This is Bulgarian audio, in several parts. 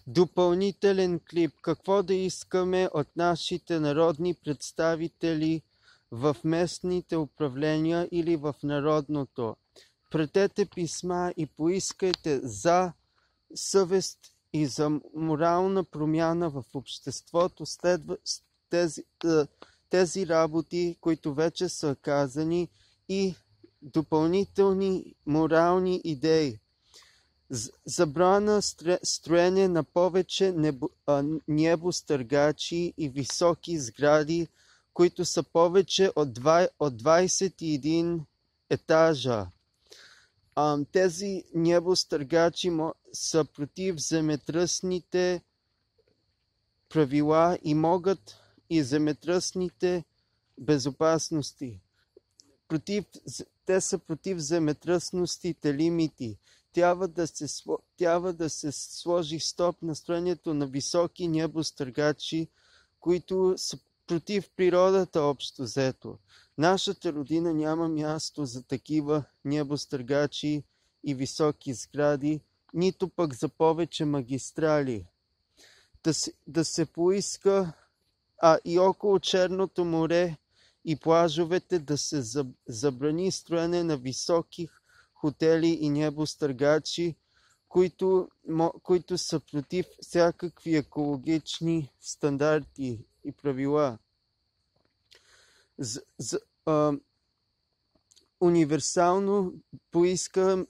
Допълнителен клип. Какво да искаме от нашите народни представители в местните управления или в народното? Пратете писма и поискайте за съвест и за морална промяна в обществото следва тези работи, които вече са казани, и допълнителни морални идеи. Забрана строене на повече небостъргачи и високи сгради, които са повече от 21 етажа. Тези небостъргачи са против земетръсните правила и могат и земетръсните безопасности. Те са против земетръсностите лимити. Трябва да се сложи стоп на строенето на високи небостъргачи, които са против природата общо взето. Нашата родина няма място за такива небостъргачи и високи сгради, нито пък за повече магистрали. Да се поиска и около Черното море и плажовете да се забрани строене на високи хотели и небостъргачи, които са против всякакви екологични стандарти и правила.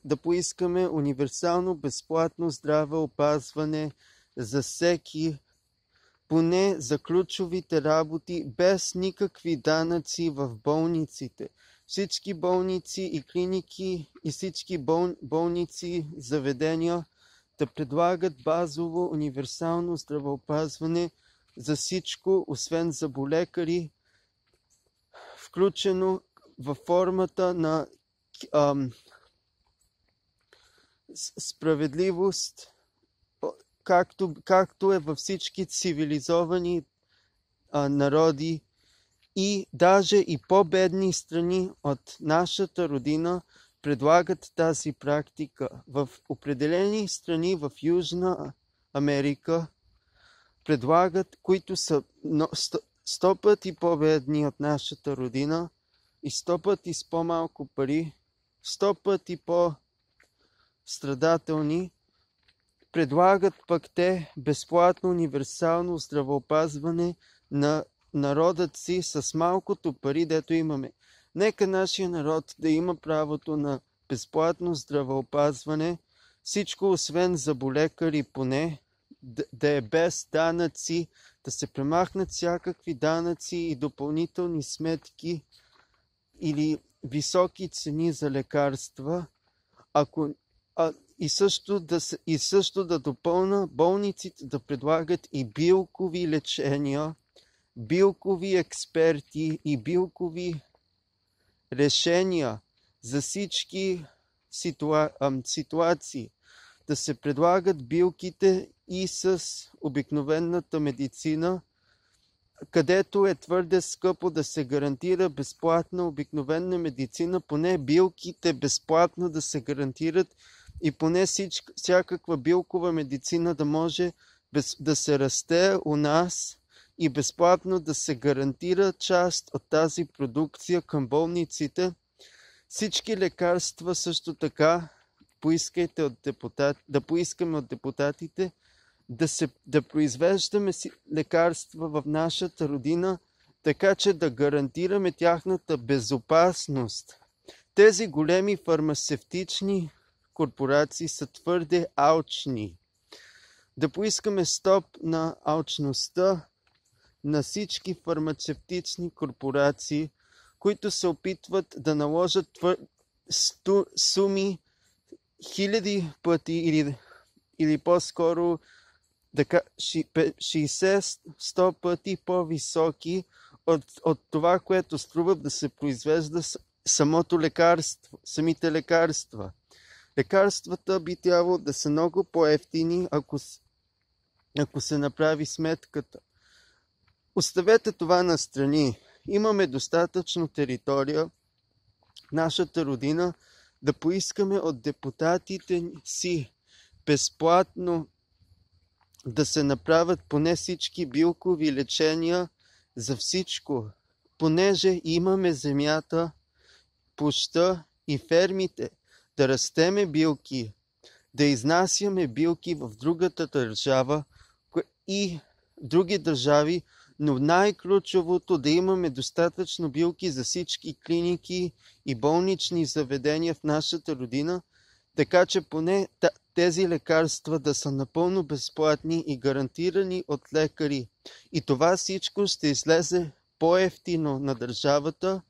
Да поискаме универсално безплатно здравеопазване за всеки, поне за ключовите работи, без никакви данъци в болниците. Всички болници и клиники и всички болници, заведения да предлагат базово универсално здравеопазване за всичко, освен за болекари, включено във формата на справедливост, както е във всички цивилизовани народи, и даже и по-бедни страни от нашата родина предлагат тази практика. В определени страни в Южна Америка предлагат, които са 100 пъти по-бедни от нашата родина и 100 пъти с по-малко пари, 100 пъти по-страдателни, предлагат пък те безплатно универсално здравеопазване на народът си с малкото пари, дето имаме. Нека нашия народ да има правото на безплатно здравеопазване, всичко освен за болекари поне, да е без данъци, да се премахнат всякакви данъци и допълнителни сметки или високи цени за лекарства. И също да допълна болниците да предлагат и билкови лечения, билкови експерти и билкови решения за всички ситуации. Да се предлагат билките и с обикновената медицина, където е твърде скъпо да се гарантира безплатна обикновена медицина, поне билките безплатно да се гарантират и поне всякаква билкова медицина да може да се расте у нас и безплатно да се гарантира част от тази продукция към болниците. Всички лекарства също така да поискаме от депутатите да произвеждаме лекарства в нашата родина, така че да гарантираме тяхната безопасност. Тези големи фармацевтични корпорации са твърде алчни. Да поискаме стоп на алчността на всички фармацевтични корпорации, които се опитват да наложат суми хиляди пъти или по-скоро 60-100 пъти по-високи от това, което струва да се произвежда самите лекарства. Лекарствата би трябвало да са много по-евтини, ако се направи сметката. Оставете това настрани. Имаме достатъчно територия, нашата родина, да поискаме от депутатите си безплатно да се направят поне всички билкови лечения за всичко, понеже имаме земята, площта и фермите, да растеме билки, да изнасяме билки в другата държава и в други държави, но най-ключовото да имаме достатъчно билки за всички клиники и болнични заведения в нашата родина, така че поне тези лекарства да са напълно безплатни и гарантирани от лекари. И това всичко ще излезе по-евтино на държавата,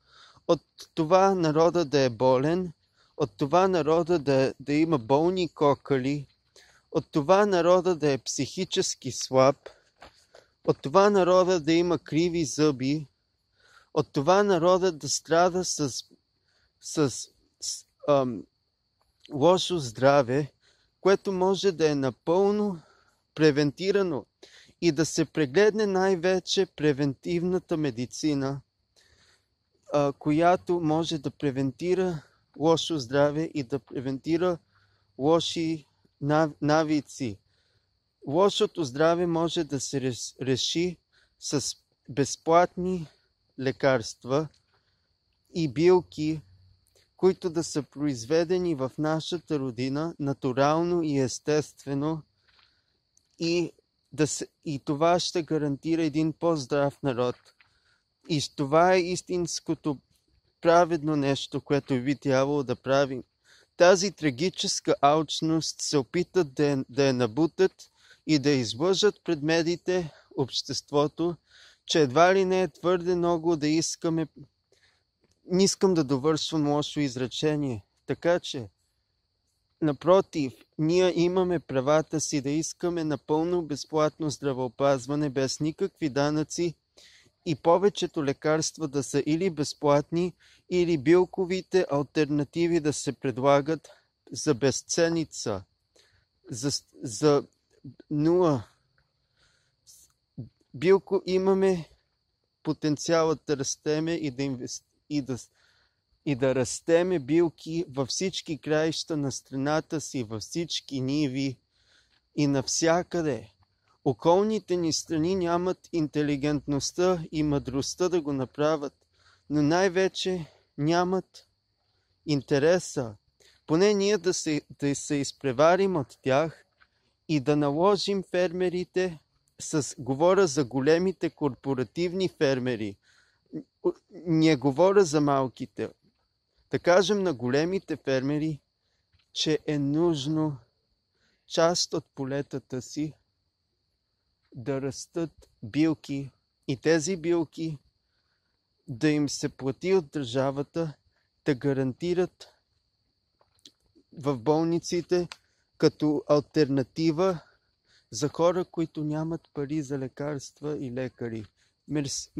от това народа да е болен, от това народа да има болни кокали, от това народа да е психически слаб, от това народа да има криви зъби, от това народа да страда с лошо здраве, което може да е напълно превентирано и да се прегледне най-вече превентивната медицина, която може да превентира лошо здраве и да превентира лоши навици. Лошото здраве може да се реши с безплатни лекарства и билки, които да са произведени в нашата родина натурално и естествено, и това ще гарантира един по-здрав народ. И това е истинското праведно нещо, което би трябвало да правим. Тази трагическа алчност се опитат да я набутат и да излъжат пред медиите обществото, че едва ли не е твърде много да искаме. Не искам да довършвам лошо изречение. Така че, напротив, ние имаме правата си да искаме напълно безплатно здравеопазване без никакви данъци и повечето лекарства да са или безплатни, или билковите алтернативи да се предлагат за безценица, за нула. Билко имаме потенциалът да растеме и да растеме билки във всички краища на страната си, във всички ниви и навсякъде. Околните ни страни нямат интелигентността и мъдростта да го направят, но най-вече нямат интереса. Поне ние да се изпреварим от тях и да наложим фермерите, говоря за големите корпоративни фермери, не говоря за малките. Да кажем на големите фермери, че е нужно част от полетата си да растат билки и тези билки да им се плати от държавата, да гарантират в болниците като алтернатива за хора, които нямат пари за лекарства и лекари. Мерси.